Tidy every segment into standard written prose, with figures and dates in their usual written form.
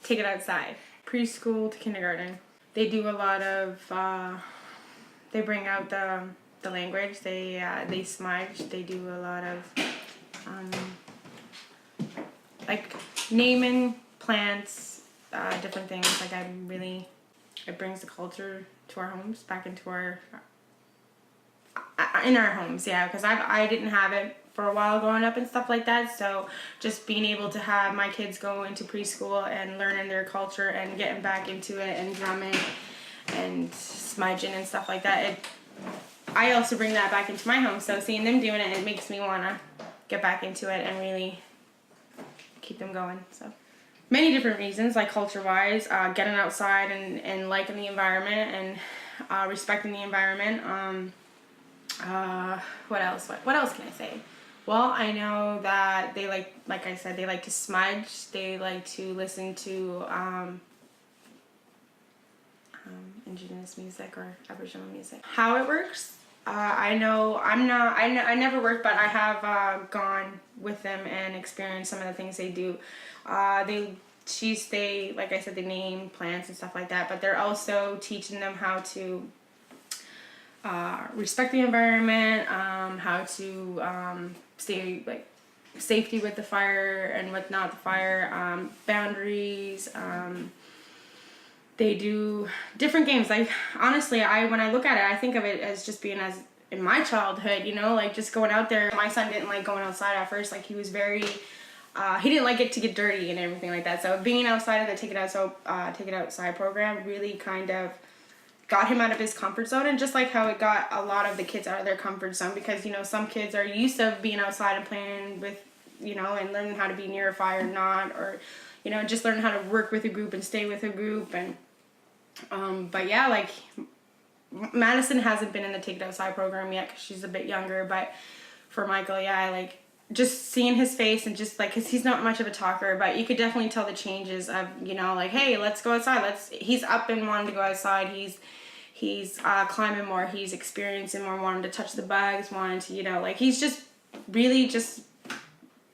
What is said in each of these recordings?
take it outside. Preschool to kindergarten. They do a lot of, they bring out the language. They smudge. They do a lot of, like naming plants, different things. Like it brings the culture to our homes, back into in our homes, yeah, because I didn't have it for a while growing up and stuff like that, so just being able to have my kids go into preschool and learning their culture and getting back into it and drumming and smudging and stuff like that, I also bring that back into my home, so seeing them doing it makes me want to get back into it and really keep them going. So many different reasons, like culture-wise, getting outside and liking the environment and respecting the environment. What else? What else can I say? Well, I know that they like I said, they like to smudge. They like to listen to Indigenous music or Aboriginal music. How it works? I know I never worked, but I have gone with them and experienced some of the things they do. They like I said, they name plants and stuff like that, but they're also teaching them how to respect the environment, how to stay like safety with the fire and with not the fire, boundaries. They do different games. Like honestly, when I look at it, I think of it as just being as in my childhood, you know, like just going out there. My son didn't like going outside at first. Like he was very, he didn't like it to get dirty and everything like that. So being outside of the Take It Outside program really kind of got him out of his comfort zone, and just like how it got a lot of the kids out of their comfort zone, because you know some kids are used to being outside and playing with, you know, and learning how to be near a fire, not, or you know, just learning how to work with a group and stay with a group. And but yeah, like Madison hasn't been in the Take It Outside program yet because she's a bit younger, but for Michael, yeah, like just seeing his face and just like, because he's not much of a talker, but you could definitely tell the changes of, you know, like, hey, let's go outside, he's up and wanting to go outside, he's climbing more, he's experiencing more, wanting to touch the bugs, wanting to, you know, like he's just really just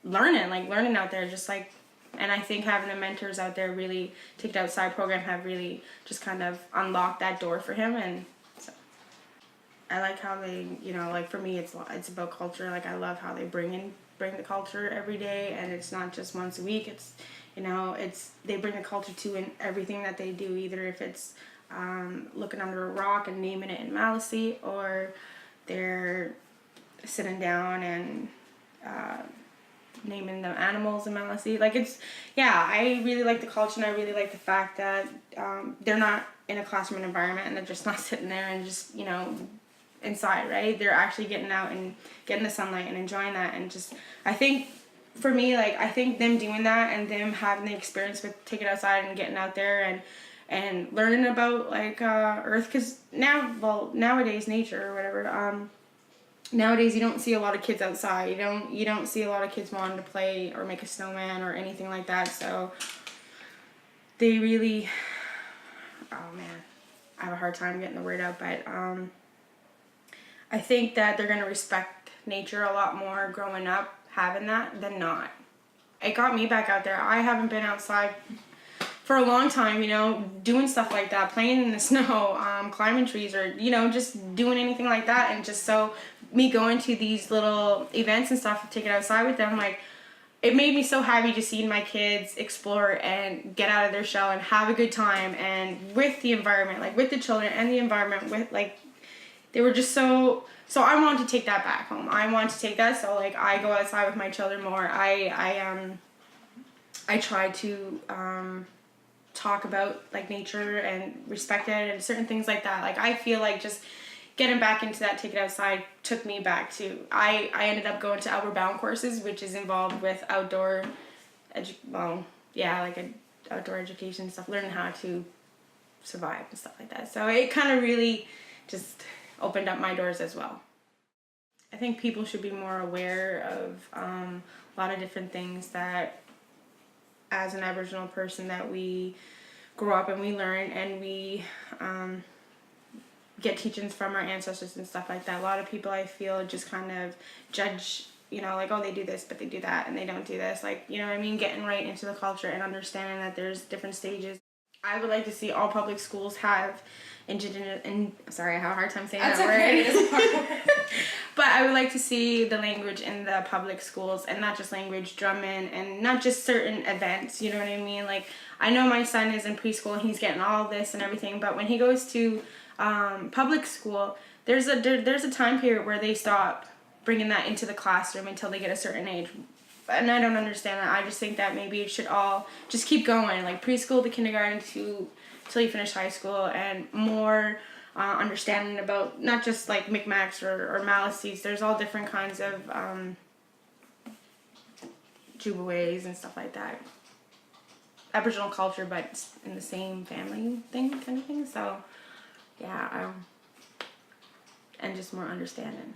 learning out there, just like. And I think having the mentors out there really, Take It Outside program, have really just kind of unlocked that door for him. And so I like how they, you know, like for me, it's about culture. Like I love how they bring the culture every day, and it's not just once a week. It's, you know, they bring the culture to in everything that they do, either if it's looking under a rock and naming it in Maliseet, or they're sitting down and naming the animals in Maliseet. Like it's, yeah, I really like the culture, and I really like the fact that they're not in a classroom environment and they're just not sitting there and just, you know, inside, right? They're actually getting out and getting the sunlight and enjoying that. And just, I think for me, like I think them doing that and them having the experience with Take It Outside and getting out there and learning about like Earth, because nowadays nature or whatever, nowadays you don't see a lot of kids outside. You don't see a lot of kids wanting to play or make a snowman or anything like that. So they really, oh man, I have a hard time getting the word out, but I think that they're gonna respect nature a lot more growing up having that than not. It got me back out there. I haven't been outside for a long time, you know, doing stuff like that, playing in the snow, climbing trees, or, you know, just doing anything like that. And just so me going to these little events and stuff, take it outside with them, like, it made me so happy just seeing my kids explore and get out of their shell and have a good time, and with the environment, like with the children and the environment, with like, they were just so I wanted to take that back home. I want to take that, so like I go outside with my children more. I try to talk about like nature and respect it and certain things like that. Like I feel like just getting back into that Take It Outside took me back to, I ended up going to Outward Bound courses, which is involved with outdoor outdoor education stuff, learning how to survive and stuff like that. So it kind of really just opened up my doors as well. I think people should be more aware of a lot of different things that, as an Aboriginal person, that we grow up and we learn and we get teachings from our ancestors and stuff like that. A lot of people, I feel, just kind of judge you know, like, oh, they do this, but they do that, and they don't do this. Like, you know what I mean? Getting right into the culture and understanding that there's different stages. I would like to see all public schools have indigenous, and sorry, I have a hard time saying that word. But I would like to see the language in the public schools, and not just language, drumming, and not just certain events, you know what I mean? Like, I know my son is in preschool and he's getting all this and everything, but when he goes to public school, there's a time period where they stop bringing that into the classroom until they get a certain age. And I don't understand that. I just think that maybe it should all just keep going, like preschool to kindergarten to till you finish high school, and more understanding about not just like Micmacs or Maliseets. There's all different kinds of Jubilees and stuff like that. Aboriginal culture, but in the same family thing, kind of thing. So, yeah, and just more understanding.